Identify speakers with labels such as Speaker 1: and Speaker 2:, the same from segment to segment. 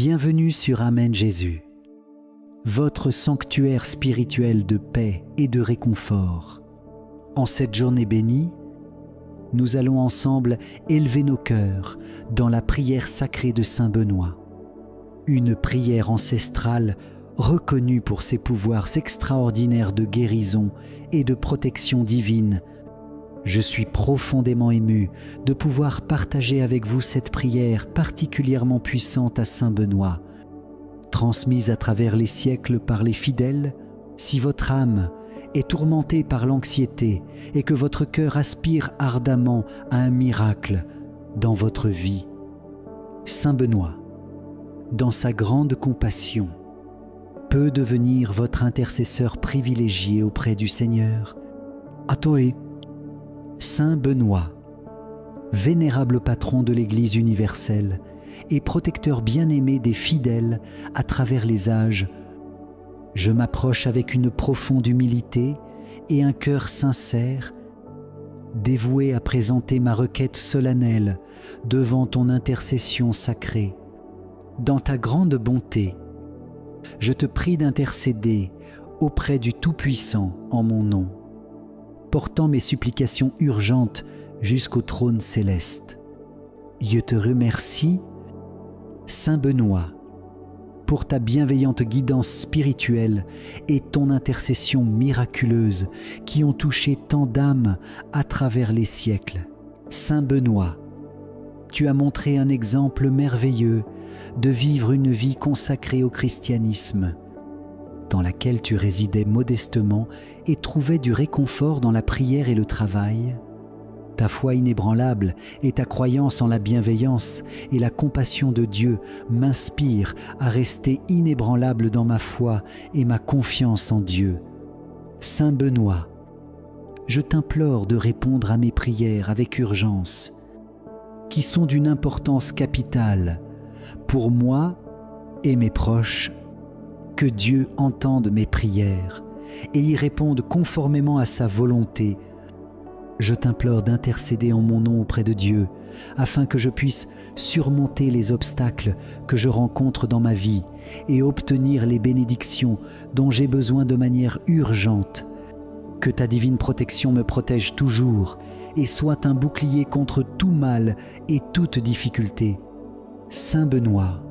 Speaker 1: Bienvenue sur Amen Jésus, votre sanctuaire spirituel de paix et de réconfort. En cette journée bénie, nous allons ensemble élever nos cœurs dans la prière sacrée de Saint Benoît, une prière ancestrale reconnue pour ses pouvoirs extraordinaires de guérison et de protection divine. Je suis profondément ému de pouvoir partager avec vous cette prière particulièrement puissante à Saint Benoît, transmise à travers les siècles par les fidèles. Si votre âme est tourmentée par l'anxiété et que votre cœur aspire ardemment à un miracle dans votre vie, Saint Benoît, dans sa grande compassion, peut devenir votre intercesseur privilégié auprès du Seigneur. Atoe, Saint Benoît, vénérable patron de l'Église universelle et protecteur bien-aimé des fidèles à travers les âges, je m'approche avec une profonde humilité et un cœur sincère, dévoué à présenter ma requête solennelle devant ton intercession sacrée. Dans ta grande bonté, je te prie d'intercéder auprès du Tout-Puissant en mon nom, portant mes supplications urgentes jusqu'au trône céleste. Je te remercie, Saint Benoît, pour ta bienveillante guidance spirituelle et ton intercession miraculeuse qui ont touché tant d'âmes à travers les siècles. Saint Benoît, tu as montré un exemple merveilleux de vivre une vie consacrée au christianisme, dans laquelle tu résidais modestement et trouvais du réconfort dans la prière et le travail. Ta foi inébranlable et ta croyance en la bienveillance et la compassion de Dieu m'inspirent à rester inébranlable dans ma foi et ma confiance en Dieu. Saint Benoît, je t'implore de répondre à mes prières avec urgence, qui sont d'une importance capitale pour moi et mes proches. Que Dieu entende mes prières et y réponde conformément à sa volonté. Je t'implore d'intercéder en mon nom auprès de Dieu, afin que je puisse surmonter les obstacles que je rencontre dans ma vie et obtenir les bénédictions dont j'ai besoin de manière urgente. Que ta divine protection me protège toujours et soit un bouclier contre tout mal et toute difficulté. Saint Benoît,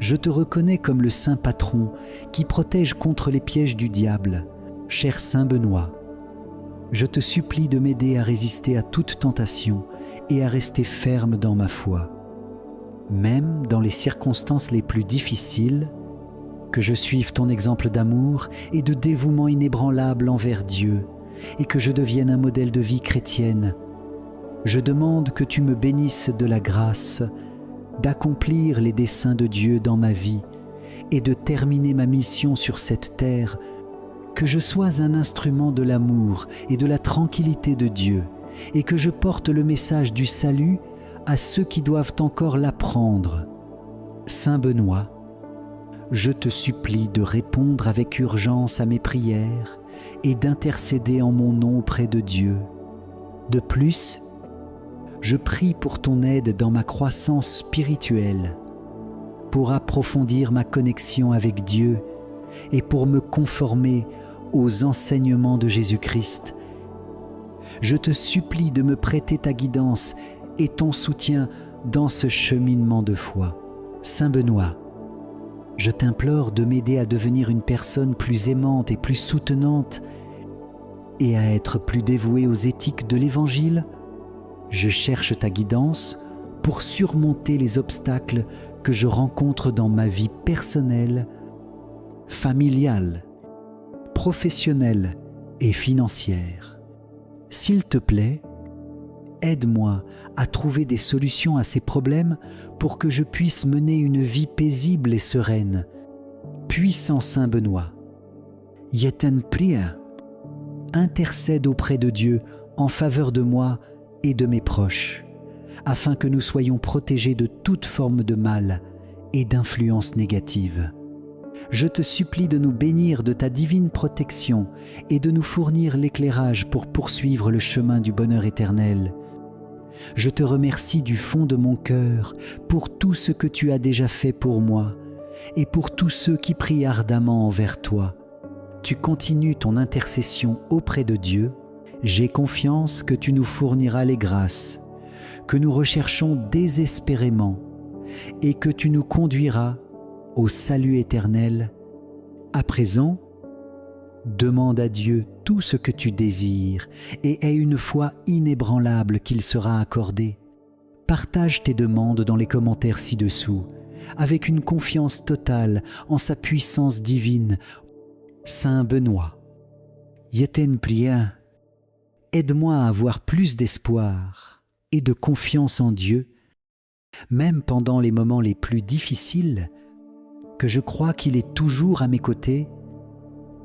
Speaker 1: je te reconnais comme le saint patron qui protège contre les pièges du diable. Cher Saint Benoît, je te supplie de m'aider à résister à toute tentation et à rester ferme dans ma foi. Même dans les circonstances les plus difficiles, que je suive ton exemple d'amour et de dévouement inébranlable envers Dieu et que je devienne un modèle de vie chrétienne. Je demande que tu me bénisses de la grâce d'accomplir les desseins de Dieu dans ma vie et de terminer ma mission sur cette terre, que je sois un instrument de l'amour et de la tranquillité de Dieu et que je porte le message du salut à ceux qui doivent encore l'apprendre. Saint Benoît, je te supplie de répondre avec urgence à mes prières et d'intercéder en mon nom auprès de Dieu. De plus, je prie pour ton aide dans ma croissance spirituelle, pour approfondir ma connexion avec Dieu et pour me conformer aux enseignements de Jésus-Christ. Je te supplie de me prêter ta guidance et ton soutien dans ce cheminement de foi. Saint Benoît, je t'implore de m'aider à devenir une personne plus aimante et plus soutenante et à être plus dévouée aux éthiques de l'Évangile. Je cherche ta guidance pour surmonter les obstacles que je rencontre dans ma vie personnelle, familiale, professionnelle et financière. S'il te plaît, aide-moi à trouver des solutions à ces problèmes pour que je puisse mener une vie paisible et sereine. Puissant Saint Benoît, je t'en prie, intercède auprès de Dieu en faveur de moi et de mes proches, afin que nous soyons protégés de toute forme de mal et d'influence négative. Je te supplie de nous bénir de ta divine protection et de nous fournir l'éclairage pour poursuivre le chemin du bonheur éternel. Je te remercie du fond de mon cœur pour tout ce que tu as déjà fait pour moi et pour tous ceux qui prient ardemment envers toi. Tu continues ton intercession auprès de Dieu. J'ai confiance que tu nous fourniras les grâces que nous recherchons désespérément et que tu nous conduiras au salut éternel. À présent, demande à Dieu tout ce que tu désires et aie une foi inébranlable qu'il sera accordé. Partage tes demandes dans les commentaires ci-dessous, avec une confiance totale en sa puissance divine. Saint Benoît, Yeten Prien, aide-moi à avoir plus d'espoir et de confiance en Dieu, même pendant les moments les plus difficiles, que je crois qu'il est toujours à mes côtés,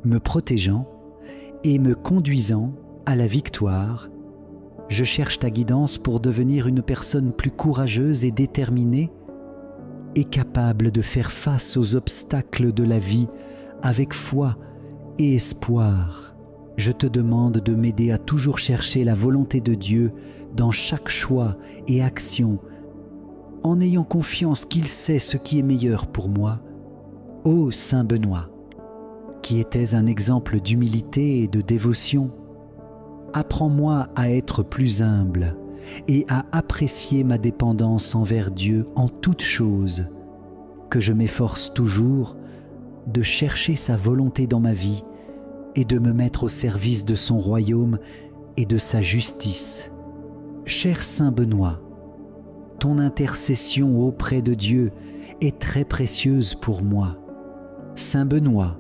Speaker 1: me protégeant et me conduisant à la victoire. Je cherche ta guidance pour devenir une personne plus courageuse et déterminée et capable de faire face aux obstacles de la vie avec foi et espoir. Je te demande de m'aider à toujours chercher la volonté de Dieu dans chaque choix et action, en ayant confiance qu'il sait ce qui est meilleur pour moi. Ô Saint Benoît, qui étais un exemple d'humilité et de dévotion, apprends-moi à être plus humble et à apprécier ma dépendance envers Dieu en toutes choses, que je m'efforce toujours de chercher sa volonté dans ma vie et de me mettre au service de son royaume et de sa justice. Cher Saint Benoît, ton intercession auprès de Dieu est très précieuse pour moi. Saint Benoît,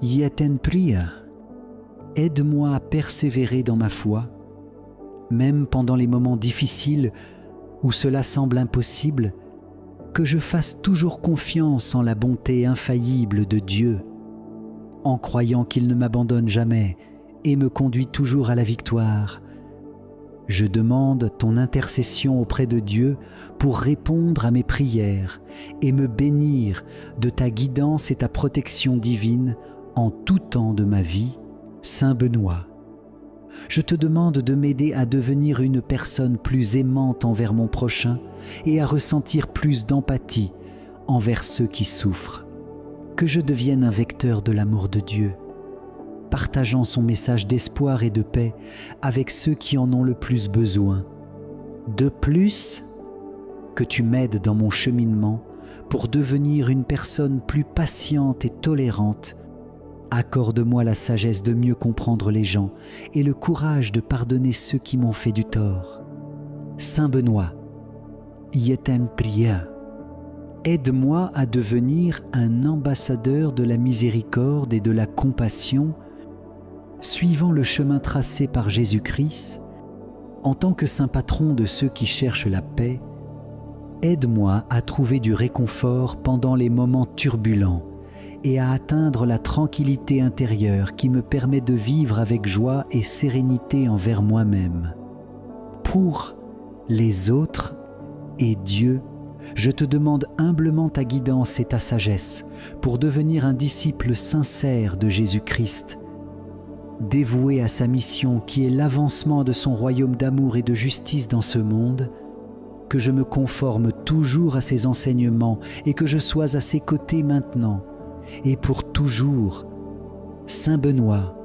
Speaker 1: Yeten Pria, aide-moi à persévérer dans ma foi, même pendant les moments difficiles où cela semble impossible, que je fasse toujours confiance en la bonté infaillible de Dieu, en croyant qu'il ne m'abandonne jamais et me conduit toujours à la victoire. Je demande ton intercession auprès de Dieu pour répondre à mes prières et me bénir de ta guidance et ta protection divine en tout temps de ma vie. Saint Benoît, je te demande de m'aider à devenir une personne plus aimante envers mon prochain et à ressentir plus d'empathie envers ceux qui souffrent. Que je devienne un vecteur de l'amour de Dieu, partageant son message d'espoir et de paix avec ceux qui en ont le plus besoin. De plus, que tu m'aides dans mon cheminement pour devenir une personne plus patiente et tolérante. Accorde-moi la sagesse de mieux comprendre les gens et le courage de pardonner ceux qui m'ont fait du tort. Saint Benoît, Yeten Pria, aide-moi à devenir un ambassadeur de la miséricorde et de la compassion, suivant le chemin tracé par Jésus-Christ. En tant que saint patron de ceux qui cherchent la paix, aide-moi à trouver du réconfort pendant les moments turbulents et à atteindre la tranquillité intérieure qui me permet de vivre avec joie et sérénité envers moi-même. Pour les autres et Dieu, je te demande humblement ta guidance et ta sagesse pour devenir un disciple sincère de Jésus-Christ, dévoué à sa mission qui est l'avancement de son royaume d'amour et de justice dans ce monde, que je me conforme toujours à ses enseignements et que je sois à ses côtés maintenant et pour toujours. Saint Benoît,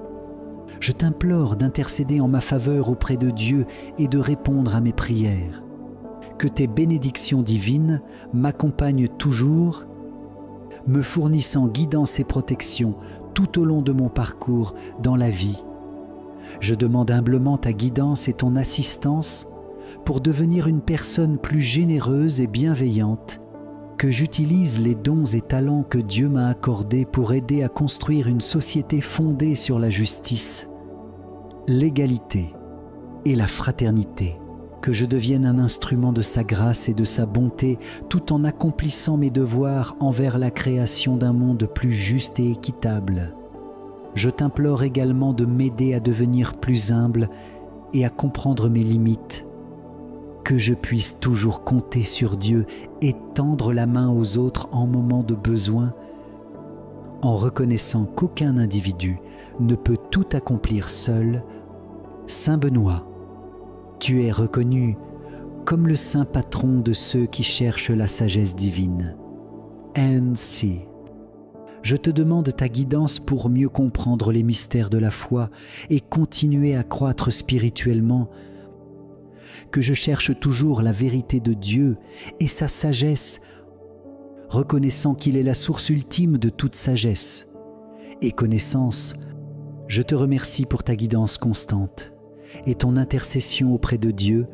Speaker 1: je t'implore d'intercéder en ma faveur auprès de Dieu et de répondre à mes prières. Que tes bénédictions divines m'accompagnent toujours, me fournissant guidance et protection tout au long de mon parcours dans la vie. Je demande humblement ta guidance et ton assistance pour devenir une personne plus généreuse et bienveillante, que j'utilise les dons et talents que Dieu m'a accordés pour aider à construire une société fondée sur la justice, l'égalité et la fraternité, que je devienne un instrument de sa grâce et de sa bonté tout en accomplissant mes devoirs envers la création d'un monde plus juste et équitable. Je t'implore également de m'aider à devenir plus humble et à comprendre mes limites, que je puisse toujours compter sur Dieu et tendre la main aux autres en moment de besoin, en reconnaissant qu'aucun individu ne peut tout accomplir seul. Saint Benoît, Tu es reconnu comme le saint patron de ceux qui cherchent la sagesse divine. Ainsi, je te demande ta guidance pour mieux comprendre les mystères de la foi et continuer à croître spirituellement, que je cherche toujours la vérité de Dieu et sa sagesse, reconnaissant qu'il est la source ultime de toute sagesse et connaissance. Je te remercie pour ta guidance constante et ton intercession auprès de Dieu.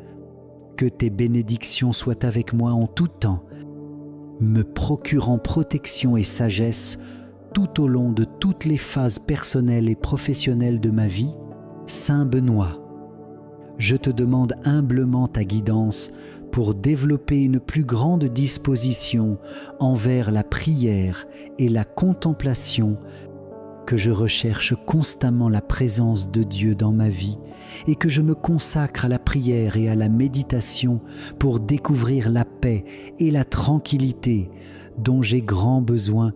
Speaker 1: Que tes bénédictions soient avec moi en tout temps, me procurant protection et sagesse tout au long de toutes les phases personnelles et professionnelles de ma vie. Saint Benoît, je te demande humblement ta guidance pour développer une plus grande disposition envers la prière et la contemplation, que je recherche constamment la présence de Dieu dans ma vie et que je me consacre à la prière et à la méditation pour découvrir la paix et la tranquillité dont j'ai grand besoin.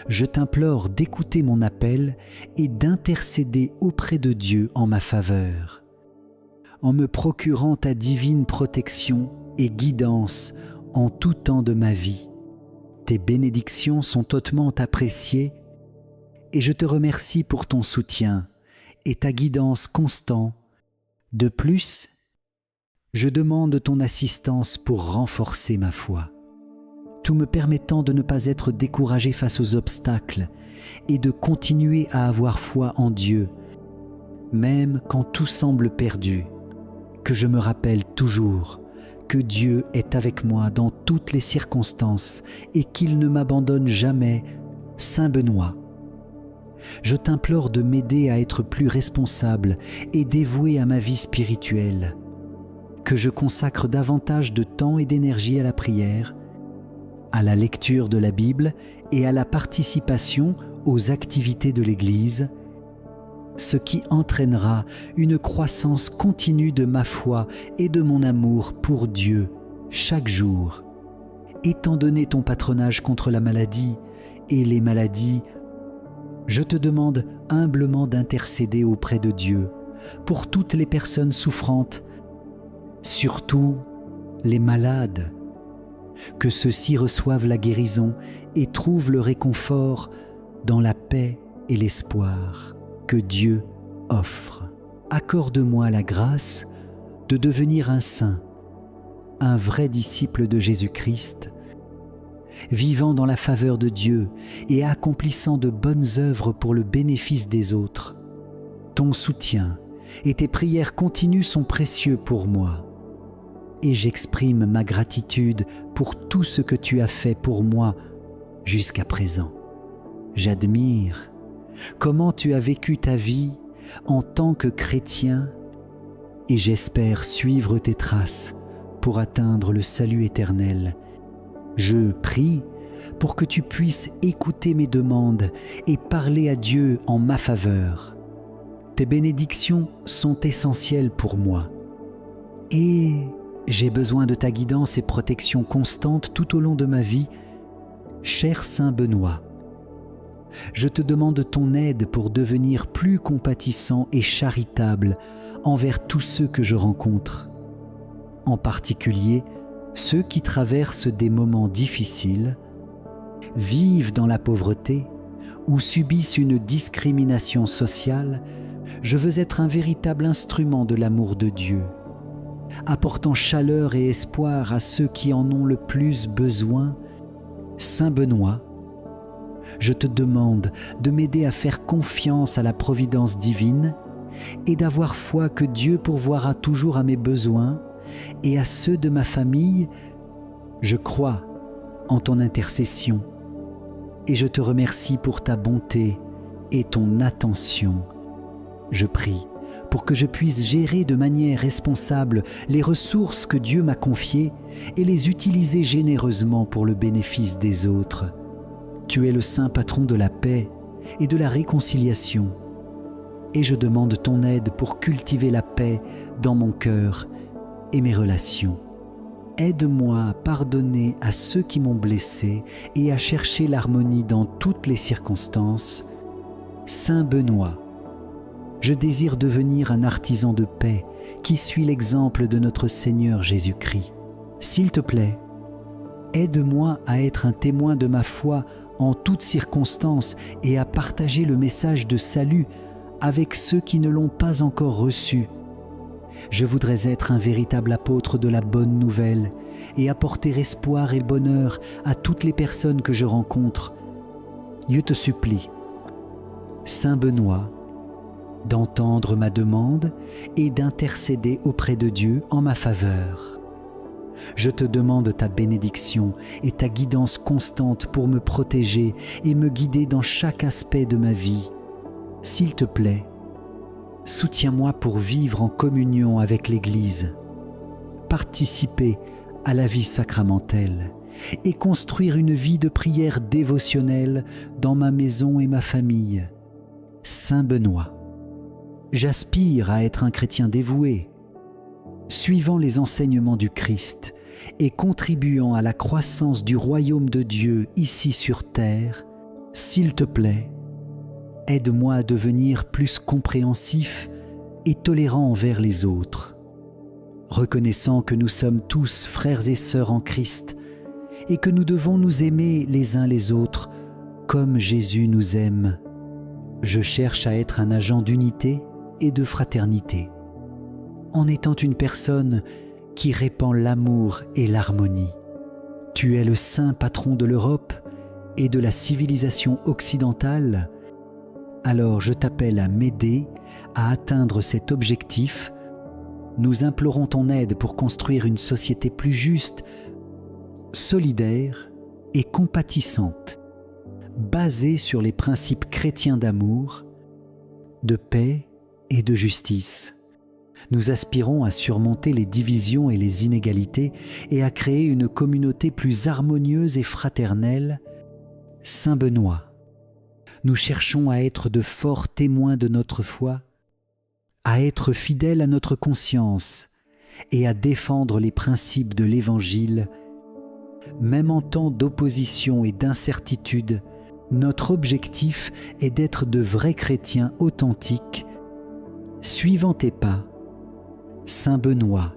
Speaker 1: Je t'implore d'écouter mon appel et d'intercéder auprès de Dieu en ma faveur. En me procurant ta divine protection et guidance en tout temps de ma vie. Tes bénédictions sont hautement appréciées et je te remercie pour ton soutien et ta guidance constant. De plus, je demande ton assistance pour renforcer ma foi, tout me permettant de ne pas être découragé face aux obstacles et de continuer à avoir foi en Dieu, même quand tout semble perdu, que je me rappelle toujours que Dieu est avec moi dans toutes les circonstances et qu'il ne m'abandonne jamais. Saint Benoît, je t'implore de m'aider à être plus responsable et dévoué à ma vie spirituelle, que je consacre davantage de temps et d'énergie à la prière, à la lecture de la Bible et à la participation aux activités de l'Église, ce qui entraînera une croissance continue de ma foi et de mon amour pour Dieu chaque jour. Étant donné ton patronage contre la maladie et les maladies, je te demande humblement d'intercéder auprès de Dieu pour toutes les personnes souffrantes, surtout les malades, que ceux-ci reçoivent la guérison et trouvent le réconfort dans la paix et l'espoir que Dieu offre. Accorde-moi la grâce de devenir un saint, un vrai disciple de Jésus-Christ, vivant dans la faveur de Dieu et accomplissant de bonnes œuvres pour le bénéfice des autres. Ton soutien et tes prières continues sont précieux pour moi, et j'exprime ma gratitude pour tout ce que tu as fait pour moi jusqu'à présent. J'admire comment tu as vécu ta vie en tant que chrétien et j'espère suivre tes traces pour atteindre le salut éternel. Je prie pour que tu puisses écouter mes demandes et parler à Dieu en ma faveur. Tes bénédictions sont essentielles pour moi et j'ai besoin de ta guidance et protection constante tout au long de ma vie. Cher Saint Benoît, je te demande ton aide pour devenir plus compatissant et charitable envers tous ceux que je rencontre, en particulier ceux qui traversent des moments difficiles, vivent dans la pauvreté ou subissent une discrimination sociale. Je veux être un véritable instrument de l'amour de Dieu, apportant chaleur et espoir à ceux qui en ont le plus besoin. Saint Benoît, je te demande de m'aider à faire confiance à la providence divine et d'avoir foi que Dieu pourvoira toujours à mes besoins et à ceux de ma famille. Je crois en ton intercession et je te remercie pour ta bonté et ton attention. Je prie pour que je puisse gérer de manière responsable les ressources que Dieu m'a confiées et les utiliser généreusement pour le bénéfice des autres. Tu es le saint patron de la paix et de la réconciliation, et je demande ton aide pour cultiver la paix dans mon cœur et mes relations. Aide-moi à pardonner à ceux qui m'ont blessé et à chercher l'harmonie dans toutes les circonstances. Saint Benoît, je désire devenir un artisan de paix qui suis l'exemple de notre Seigneur Jésus-Christ. S'il te plaît, aide-moi à être un témoin de ma foi en toutes circonstances et à partager le message de salut avec ceux qui ne l'ont pas encore reçu. Je voudrais être un véritable apôtre de la bonne nouvelle et apporter espoir et bonheur à toutes les personnes que je rencontre. Je te supplie, Saint Benoît, d'entendre ma demande et d'intercéder auprès de Dieu en ma faveur. Je te demande ta bénédiction et ta guidance constante pour me protéger et me guider dans chaque aspect de ma vie. S'il te plaît, soutiens-moi pour vivre en communion avec l'Église, participer à la vie sacramentelle et construire une vie de prière dévotionnelle dans ma maison et ma famille. Saint Benoît, j'aspire à être un chrétien dévoué, suivant les enseignements du Christ et contribuant à la croissance du royaume de Dieu ici sur terre. S'il te plaît, aide-moi à devenir plus compréhensif et tolérant envers les autres, reconnaissant que nous sommes tous frères et sœurs en Christ et que nous devons nous aimer les uns les autres comme Jésus nous aime. Je cherche à être un agent d'unité et de fraternité, en étant une personne qui répand l'amour et l'harmonie. Tu es le saint patron de l'Europe et de la civilisation occidentale, alors je t'appelle à m'aider à atteindre cet objectif. Nous implorons ton aide pour construire une société plus juste, solidaire et compatissante, basée sur les principes chrétiens d'amour, de paix et de justice. Nous aspirons à surmonter les divisions et les inégalités et à créer une communauté plus harmonieuse et fraternelle. Saint Benoît, nous cherchons à être de forts témoins de notre foi, à être fidèles à notre conscience et à défendre les principes de l'Évangile. Même en temps d'opposition et d'incertitude, notre objectif est d'être de vrais chrétiens authentiques, suivant tes pas, Saint Benoît,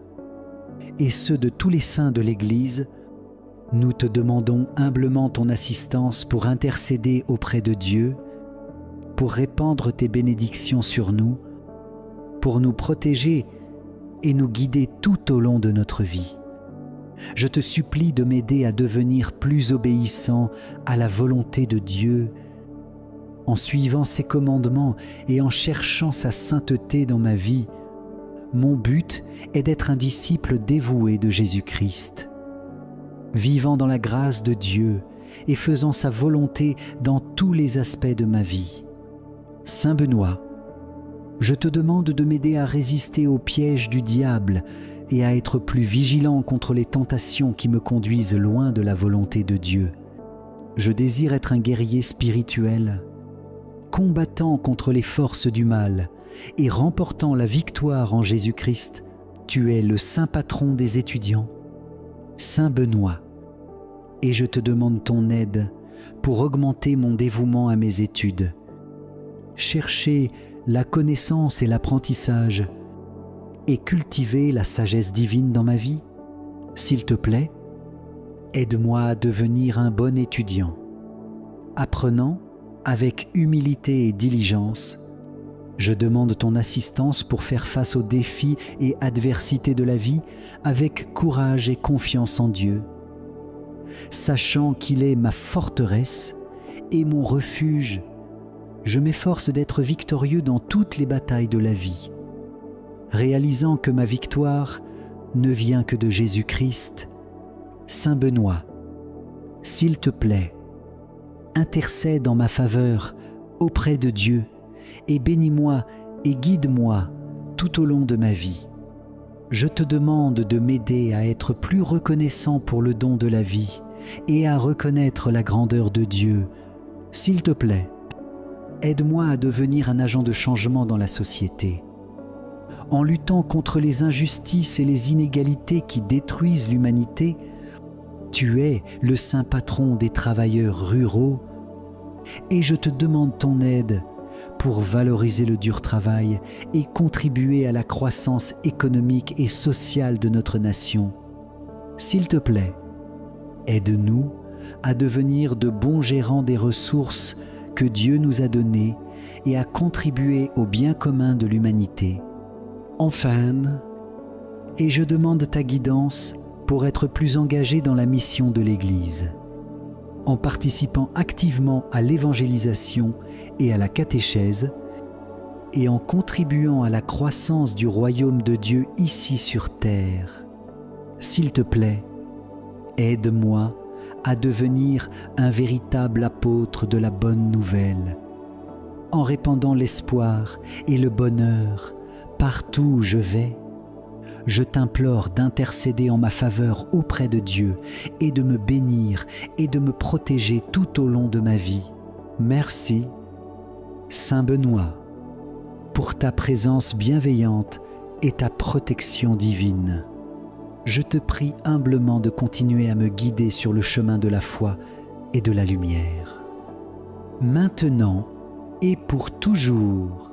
Speaker 1: et ceux de tous les saints de l'Église. Nous te demandons humblement ton assistance pour intercéder auprès de Dieu, pour répandre tes bénédictions sur nous, pour nous protéger et nous guider tout au long de notre vie. Je te supplie de m'aider à devenir plus obéissant à la volonté de Dieu, en suivant ses commandements et en cherchant sa sainteté dans ma vie. Mon but est d'être un disciple dévoué de Jésus-Christ, vivant dans la grâce de Dieu et faisant sa volonté dans tous les aspects de ma vie. Saint Benoît, je te demande de m'aider à résister aux pièges du diable et à être plus vigilant contre les tentations qui me conduisent loin de la volonté de Dieu. Je désire être un guerrier spirituel, combattant contre les forces du mal et remportant la victoire en Jésus-Christ. Tu es le saint patron des étudiants, Saint Benoît, et je te demande ton aide pour augmenter mon dévouement à mes études, chercher la connaissance et l'apprentissage, et cultiver la sagesse divine dans ma vie. S'il te plaît, aide-moi à devenir un bon étudiant, apprenant avec humilité et diligence. Je demande ton assistance pour faire face aux défis et adversités de la vie avec courage et confiance en Dieu, sachant qu'il est ma forteresse et mon refuge. Je m'efforce d'être victorieux dans toutes les batailles de la vie, réalisant que ma victoire ne vient que de Jésus-Christ. Saint Benoît, s'il te plaît, intercède en ma faveur auprès de Dieu et bénis-moi et guide-moi tout au long de ma vie. Je te demande de m'aider à être plus reconnaissant pour le don de la vie et à reconnaître la grandeur de Dieu. S'il te plaît, aide-moi à devenir un agent de changement dans la société, en luttant contre les injustices et les inégalités qui détruisent l'humanité. Tu es le saint patron des travailleurs ruraux et je te demande ton aide pour valoriser le dur travail et contribuer à la croissance économique et sociale de notre nation. S'il te plaît, aide-nous à devenir de bons gérants des ressources que Dieu nous a données et à contribuer au bien commun de l'humanité. Enfin, et je demande ta guidance pour être plus engagé dans la mission de l'Église, en participant activement à l'évangélisation et à la catéchèse, et en contribuant à la croissance du royaume de Dieu ici sur terre. S'il te plaît, aide-moi à devenir un véritable apôtre de la bonne nouvelle, en répandant l'espoir et le bonheur partout où je vais. Je t'implore d'intercéder en ma faveur auprès de Dieu et de me bénir et de me protéger tout au long de ma vie. Merci, Saint Benoît, pour ta présence bienveillante et ta protection divine. Je te prie humblement de continuer à me guider sur le chemin de la foi et de la lumière. Maintenant et pour toujours,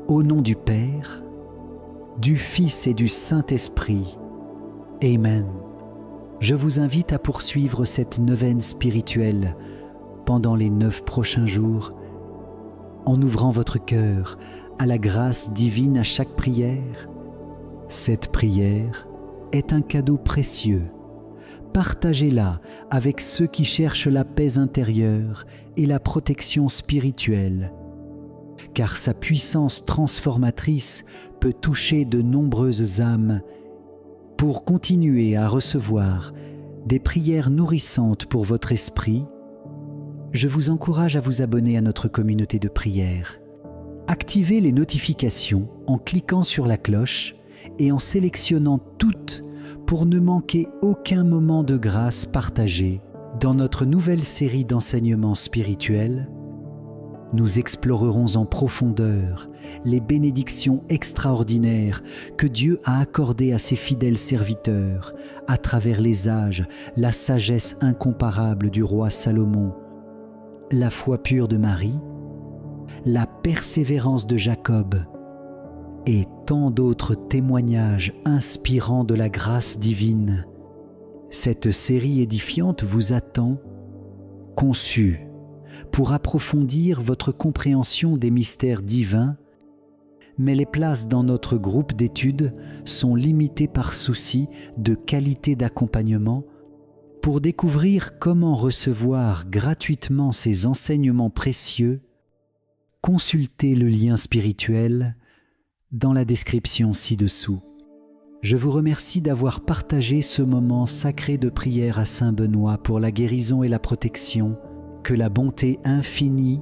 Speaker 1: au nom du Père, du Fils et du Saint-Esprit. Amen. Je vous invite à poursuivre cette neuvaine spirituelle pendant les 9 prochains jours, en ouvrant votre cœur à la grâce divine à chaque prière. Cette prière est un cadeau précieux. Partagez-la avec ceux qui cherchent la paix intérieure et la protection spirituelle, car sa puissance transformatrice peut toucher de nombreuses âmes. Pour continuer à recevoir des prières nourrissantes pour votre esprit, je vous encourage à vous abonner à notre communauté de prière. Activez les notifications en cliquant sur la cloche et en sélectionnant toutes pour ne manquer aucun moment de grâce partagé. Dans notre nouvelle série d'enseignements spirituels, nous explorerons en profondeur les bénédictions extraordinaires que Dieu a accordées à ses fidèles serviteurs à travers les âges, la sagesse incomparable du roi Salomon, la foi pure de Marie, la persévérance de Jacob et tant d'autres témoignages inspirants de la grâce divine. Cette série édifiante vous attend, conçue pour approfondir votre compréhension des mystères divins, mais les places dans notre groupe d'études sont limitées par souci de qualité d'accompagnement. Pour découvrir comment recevoir gratuitement ces enseignements précieux, consultez le lien spirituel dans la description ci-dessous. Je vous remercie d'avoir partagé ce moment sacré de prière à Saint Benoît pour la guérison et la protection. Que la bonté infinie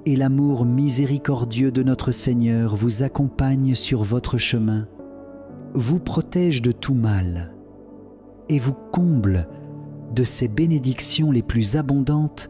Speaker 1: et l'amour miséricordieux de notre Seigneur vous accompagnent sur votre chemin, vous protègent de tout mal et vous comblent de ses bénédictions les plus abondantes